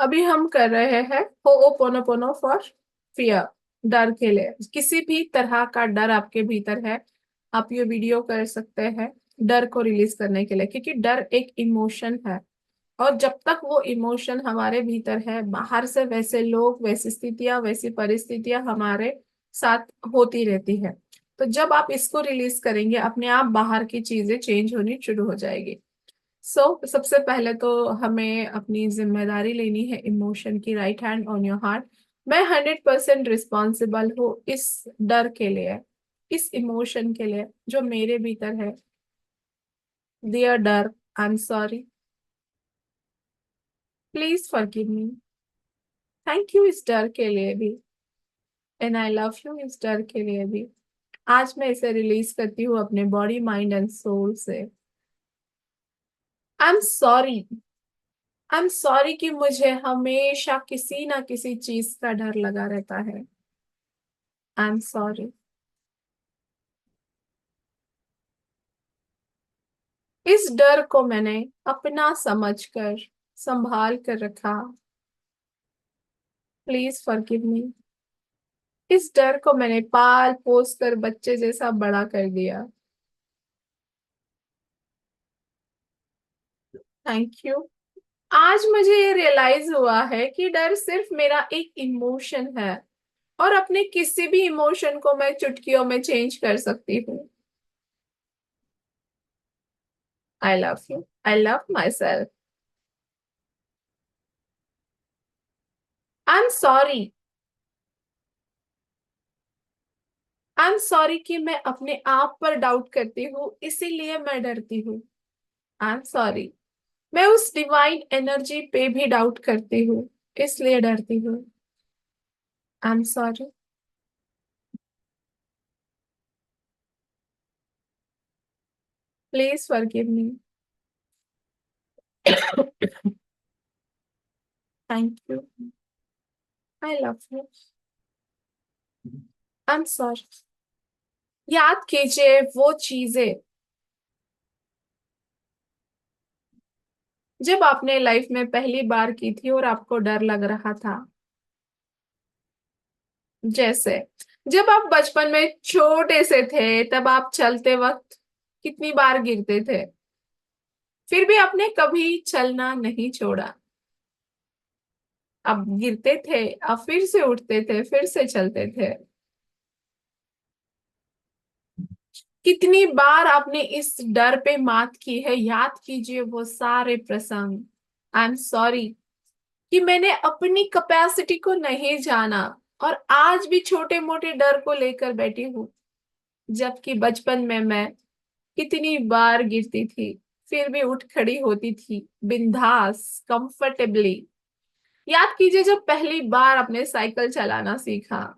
अभी हम कर रहे हैं होओपोनोपोनो फॉर फियर। डर के लिए, किसी भी तरह का डर आपके भीतर है, आप ये वीडियो कर सकते हैं डर को रिलीज करने के लिए, क्योंकि डर एक इमोशन है। और जब तक वो इमोशन हमारे भीतर है, बाहर से वैसे लोग, वैसी स्थितियां, वैसी परिस्थितियां हमारे साथ होती रहती है। तो जब आप इसको रिलीज करेंगे, अपने आप बाहर की चीजें चेंज होनी शुरू हो जाएगी। सबसे पहले तो हमें अपनी जिम्मेदारी लेनी है इमोशन की। Right hand on your heart. मैं 100% रिस्पॉन्सिबल हूँ इस डर के लिए, इस इमोशन के लिए जो मेरे भीतर है। डियर डर, I am sorry, please forgive me. Thank you इस डर के लिए भी, एंड आई लव यू इस डर के लिए भी। आज मैं इसे रिलीज करती हूँ अपने बॉडी, माइंड एंड सोल से। I am sorry, I am sorry कि मुझे हमेशा किसी ना किसी चीज का डर लगा रहता है। I am sorry. इस डर को मैंने अपना समझकर संभाल कर रखा। Please forgive me. इस डर को मैंने पाल पोस कर बच्चे जैसा बड़ा कर दिया। Thank you. आज मुझे ये रियलाइज हुआ है कि डर सिर्फ मेरा एक इमोशन है, और अपने किसी भी इमोशन को मैं चुटकियों में चेंज कर सकती हूँ। I love you, I love my self. I am sorry, I am sorry कि मैं अपने आप पर डाउट करती हूँ, इसीलिए मैं डरती हूँ। आई एम सॉरी, मैं उस डिवाइन एनर्जी पे भी डाउट करती हूँ, इसलिए डरती हूँ। I am sorry. Please forgive me. Thank you. I love you. I am sorry. याद कीजिए वो चीजें जब आपने लाइफ में पहली बार की थी और आपको डर लग रहा था। जैसे जब आप बचपन में छोटे से थे, तब आप चलते वक्त कितनी बार गिरते थे, फिर भी आपने कभी चलना नहीं छोड़ा। अब गिरते थे, अब फिर से उठते थे, फिर से चलते थे। कितनी बार आपने इस डर पे मात की है, याद कीजिए वो सारे प्रसंग। आई एम सॉरी कि मैंने अपनी कैपेसिटी को नहीं जाना, और आज भी छोटे मोटे डर को लेकर बैठी हूँ। जबकि बचपन में मैं कितनी बार गिरती थी, फिर भी उठ खड़ी होती थी, बिंदास, कंफर्टेबली। याद कीजिए जब पहली बार आपने साइकिल चलाना सीखा।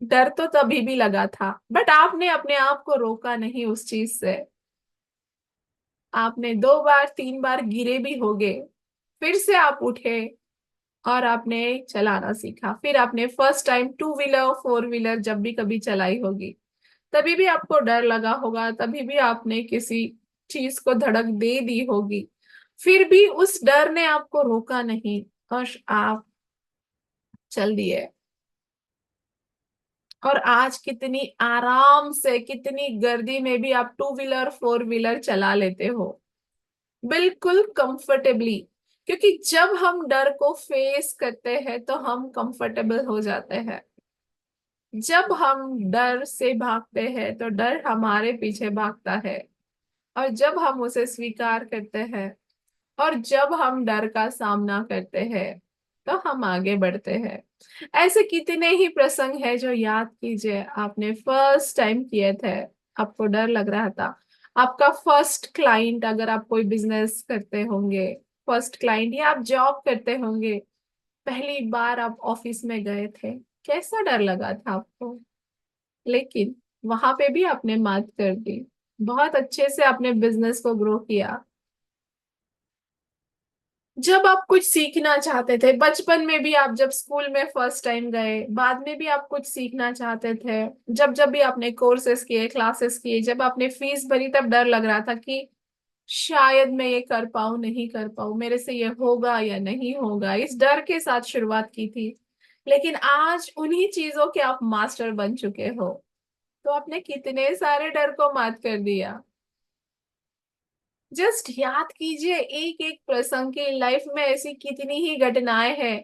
डर तो तभी भी लगा था, बट आपने अपने आप को रोका नहीं उस चीज से। आपने 2 बार 3 बार गिरे भी होगे, फिर से आप उठे और आपने चलाना सीखा। फिर आपने first time two wheeler, four wheeler जब भी कभी चलाई होगी, तभी भी आपको डर लगा होगा, तभी भी आपने किसी चीज को धड़क दे दी होगी। फिर भी उस डर ने आपको रोका नहीं, और आप चल दिए। और आज कितनी आराम से, कितनी गर्दी में भी आप टू व्हीलर, फोर व्हीलर चला लेते हो, बिल्कुल कंफर्टेबली। क्योंकि जब हम डर को फेस करते हैं तो हम कंफर्टेबल हो जाते हैं। जब हम डर से भागते हैं तो डर हमारे पीछे भागता है। और जब हम उसे स्वीकार करते हैं, और जब हम डर का सामना करते हैं, तो हम आगे बढ़ते हैं। ऐसे कितने ही प्रसंग है जो याद कीजिए आपने फर्स्ट टाइम किए थे, आपको डर लग रहा था। आपका फर्स्ट क्लाइंट, अगर आप कोई बिजनेस करते होंगे, फर्स्ट क्लाइंट, या आप जॉब करते होंगे, पहली बार आप ऑफिस में गए थे, कैसा डर लगा था आपको। लेकिन वहां पे भी आपने मात कर दी, बहुत अच्छे से आपने बिजनेस को ग्रो किया। जब आप कुछ सीखना चाहते थे, बचपन में भी आप जब स्कूल में फर्स्ट टाइम गए, बाद में भी आप कुछ सीखना चाहते थे, जब जब भी आपने कोर्सेस किए, क्लासेस किए, जब आपने फीस भरी, तब डर लग रहा था कि शायद मैं ये कर पाऊं नहीं कर पाऊं, मेरे से ये होगा या नहीं होगा, इस डर के साथ शुरुआत की थी। लेकिन आज उन्हीं चीजों के आप मास्टर बन चुके हो। तो आपने कितने सारे डर को मात कर दिया। जस्ट याद कीजिए, एक एक प्रसंग की लाइफ में ऐसी कितनी ही घटनाएं हैं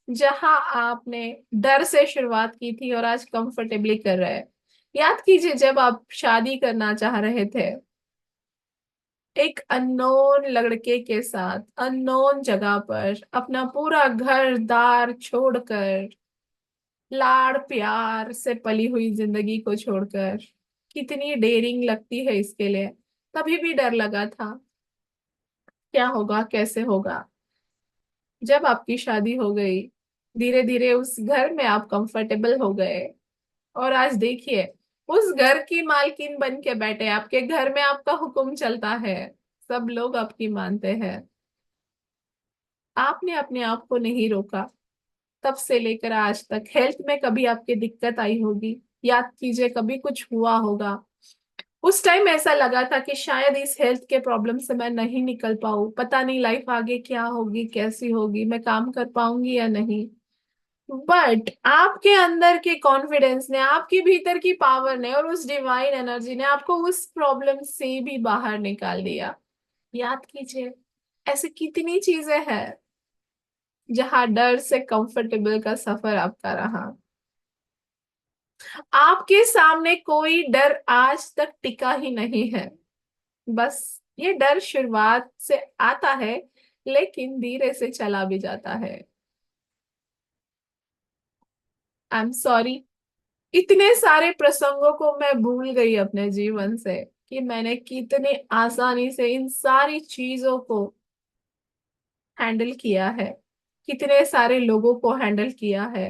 जहां आपने डर से शुरुआत की थी और आज कंफर्टेबली कर रहे हैं। याद कीजिए, जब आप शादी करना चाह रहे थे एक अननोन लड़के के साथ, अननोन जगह पर, अपना पूरा घर दार छोड़कर, लाड़ प्यार से पली हुई जिंदगी को छोड़कर, कितनी डेयरिंग लगती है इसके लिए। तभी भी डर लगा था, क्या होगा कैसे होगा। जब आपकी शादी हो गई, धीरे धीरे उस घर में आप कंफर्टेबल हो गए, और आज देखिए, उस घर की मालकिन बन के बैठे, आपके घर में आपका हुक्म चलता है, सब लोग आपकी मानते हैं। आपने अपने आप को नहीं रोका। तब से लेकर आज तक हेल्थ में कभी आपकी दिक्कत आई होगी, याद कीजिए, कभी कुछ हुआ होगा। उस टाइम ऐसा लगा था कि शायद इस हेल्थ के प्रॉब्लम से मैं नहीं निकल पाऊँ, पता नहीं लाइफ आगे क्या होगी कैसी होगी, मैं काम कर पाऊंगी या नहीं। बट आपके अंदर के कॉन्फिडेंस ने, आपके भीतर की पावर ने और उस डिवाइन एनर्जी ने आपको उस प्रॉब्लम से भी बाहर निकाल दिया। याद कीजिए, ऐसी कितनी चीजें हैं जहां डर से कंफर्टेबल का सफर आपका रहा। आपके सामने कोई डर आज तक टिका ही नहीं है। बस ये डर शुरुआत से आता है, लेकिन धीरे से चला भी जाता है। आई एम सॉरी, इतने सारे प्रसंगों को मैं भूल गई अपने जीवन से, कि मैंने कितने आसानी से इन सारी चीजों को हैंडल किया है, कितने सारे लोगों को हैंडल किया है,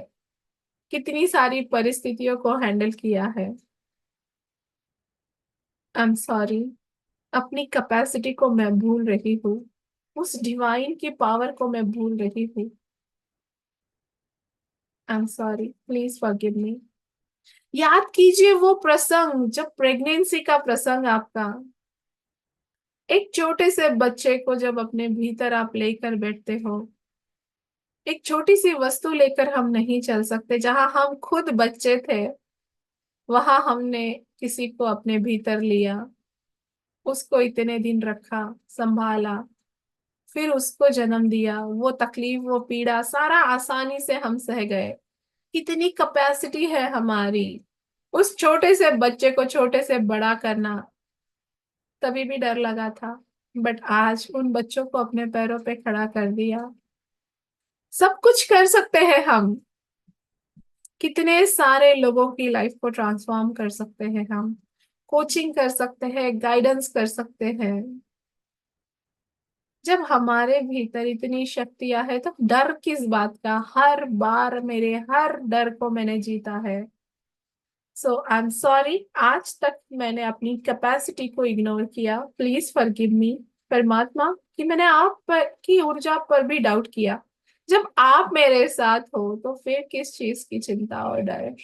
कितनी सारी परिस्थितियों को हैंडल किया है। आई एम सॉरी, अपनी कैपेसिटी को मैं भूल रही हूँ, उस डिवाइन की पावर को मैं भूल रही हूँ। I am sorry, please forgive me. याद कीजिए वो प्रसंग, जब प्रेगनेंसी का प्रसंग आपका, एक छोटे से बच्चे को जब अपने भीतर आप लेकर बैठते हो। एक छोटी सी वस्तु लेकर हम नहीं चल सकते, जहां हम खुद बच्चे थे वहां हमने किसी को अपने भीतर लिया, उसको इतने दिन रखा, संभाला, फिर उसको जन्म दिया, वो तकलीफ वो पीड़ा सारा आसानी से हम सह गए। कितनी कैपेसिटी है हमारी। उस छोटे से बच्चे को छोटे से बड़ा करना, तभी भी डर लगा था, बट आज उन बच्चों को अपने पैरों पे खड़ा कर दिया। सब कुछ कर सकते हैं हम, कितने सारे लोगों की लाइफ को ट्रांसफॉर्म कर सकते हैं हम, कोचिंग कर सकते हैं, गाइडेंस कर सकते हैं। जब हमारे भीतर इतनी शक्तियां है तो डर किस बात का। हर बार मेरे हर डर को मैंने जीता है। सो आई एम सॉरी, आज तक मैंने अपनी कैपेसिटी को इग्नोर किया, प्लीज फॉरगिव मी परमात्मा, कि मैंने आप पर की ऊर्जा पर भी डाउट किया। जब आप मेरे साथ हो तो फिर किस चीज की चिंता और डर।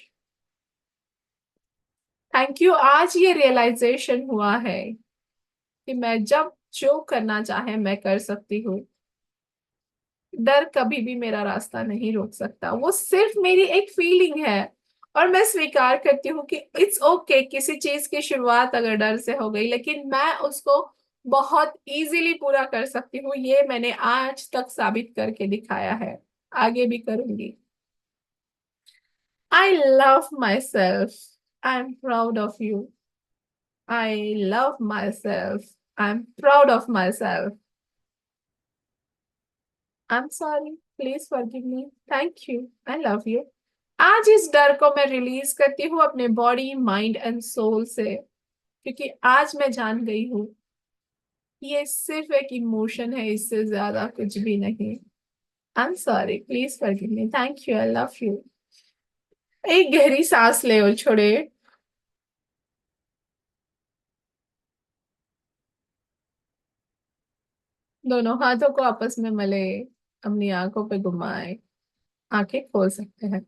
थैंक यू, आज ये रियलाइजेशन हुआ है कि मैं जब जो करना चाहे मैं कर सकती हूँ। डर कभी भी मेरा रास्ता नहीं रोक सकता, वो सिर्फ मेरी एक फीलिंग है। और मैं स्वीकार करती हूँ कि इट्स ओके, किसी चीज की शुरुआत अगर डर से हो गई, लेकिन मैं उसको बहुत इजीली पूरा कर सकती हूँ, ये मैंने आज तक साबित करके दिखाया है, आगे भी करूंगी। I love my self, I am proud of you. I love my self, I am proud of my self. I am sorry, please forgive me, thank you, I love you. आज इस डर को मैं रिलीज करती हूँ अपने body mind and soul से, क्योंकि आज मैं जान गई हूँ ये सिर्फ एक इमोशन है, इससे ज्यादा कुछ भी नहीं। I am sorry, please forgive me, thank you, I love you. एक गहरी सांस ले और छोड़े। दोनों हाथों को आपस में मले, अपनी आंखों पे घुमाए, आंखें खोल सकते हैं।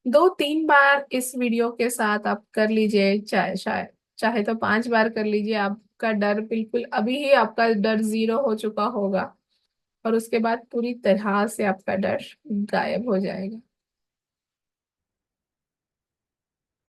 2-3 बार इस वीडियो के साथ आप कर लीजिए, चाहे शायद चाहे तो 5 बार कर लीजिए, आपका डर बिल्कुल अभी ही आपका डर जीरो हो चुका होगा, और उसके बाद पूरी तरह से आपका डर गायब हो जाएगा।